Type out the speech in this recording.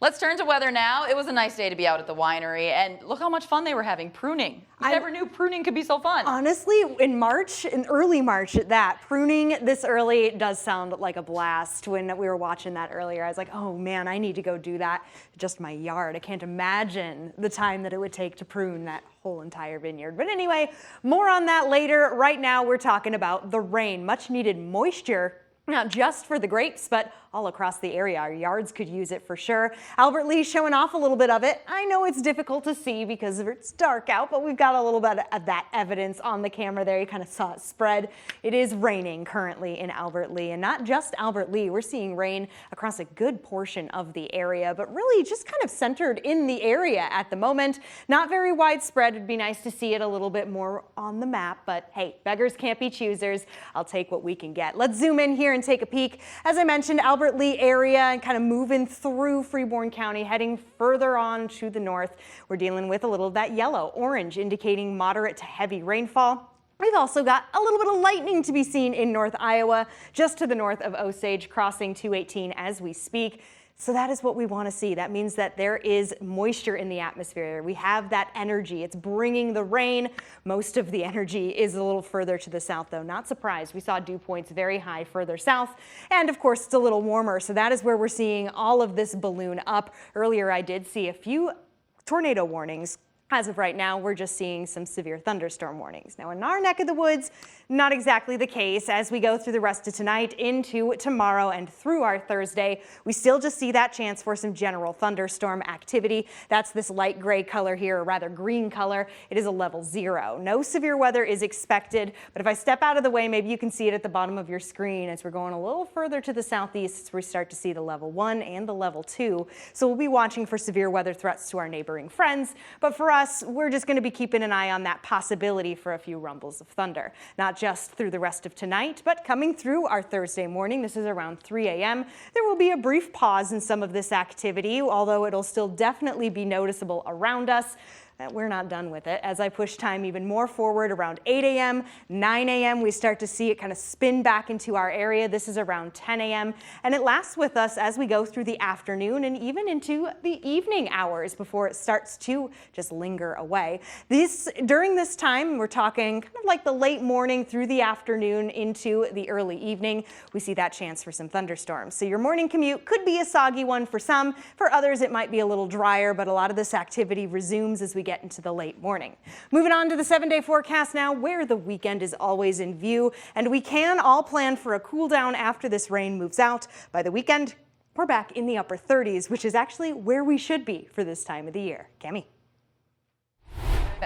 Let's turn to weather now. It was a nice day to be out at the winery, and look how much fun they were having pruning. I never knew pruning could be so fun. Honestly, in early March at that, pruning this early does sound like a blast. When we were watching that earlier, I was like, oh man, I need to go do that. Just my yard. I can't imagine the time that it would take to prune that whole entire vineyard. But anyway, more on that later. Right now, we're talking about the rain, much needed moisture. Not just for the grapes, but all across the area. Our yards could use it for sure. Albert Lea showing off a little bit of it. I know it's difficult to see because it's dark out, but we've got a little bit of that evidence on the camera there. You kind of saw it spread. It is raining currently in Albert Lea, and not just Albert Lea. We're seeing rain across a good portion of the area, but really just kind of centered in the area at the moment. Not very widespread. It'd be nice to see it a little bit more on the map, but hey, beggars can't be choosers. I'll take what we can get. Let's zoom in here and take a peek. As I mentioned, Albert Lea area and kind of moving through Freeborn County, heading further on to the north. We're dealing with a little of that yellow, orange, indicating moderate to heavy rainfall. We've also got a little bit of lightning to be seen in North Iowa, just to the north of Osage, crossing 218 as we speak. So that is what we want to see. That means that there is moisture in the atmosphere. We have that energy. It's bringing the rain. Most of the energy is a little further to the south, though. Not surprised. We saw dew points very high further south. And of course, it's a little warmer. So that is where we're seeing all of this balloon up. Earlier, I did see a few tornado warnings. As of right now, we're just seeing some severe thunderstorm warnings. Now, in our neck of the woods, not exactly the case. As we go through the rest of tonight into tomorrow and through our Thursday, we still just see that chance for some general thunderstorm activity. That's this light gray color here, or rather green color. It is a level 0. No severe weather is expected, but if I step out of the way, maybe you can see it at the bottom of your screen as we're going a little further to the southeast, we start to see the level 1 and the level 2. So we'll be watching for severe weather threats to our neighboring friends, but for us, we're just going to be keeping an eye on that possibility for a few rumbles of thunder. Not just through the rest of tonight, but coming through our Thursday morning. This is around 3 a.m. There will be a brief pause in some of this activity, although it'll still definitely be noticeable around us. We're not done with it. As I push time even more forward, around 8 a.m., 9 a.m., we start to see it kind of spin back into our area. This is around 10 a.m., and it lasts with us as we go through the afternoon and even into the evening hours before it starts to just linger away. During this time, we're talking kind of like the late morning through the afternoon into the early evening. We see that chance for some thunderstorms. So your morning commute could be a soggy one for some. For others, it might be a little drier, but a lot of this activity resumes as we get into the late morning. Moving on to the 7-day forecast now, where the weekend is always in view, and we can all plan for a cool down after this rain moves out. By the weekend, we're back in the upper 30s, which is actually where we should be for this time of the year. Cami.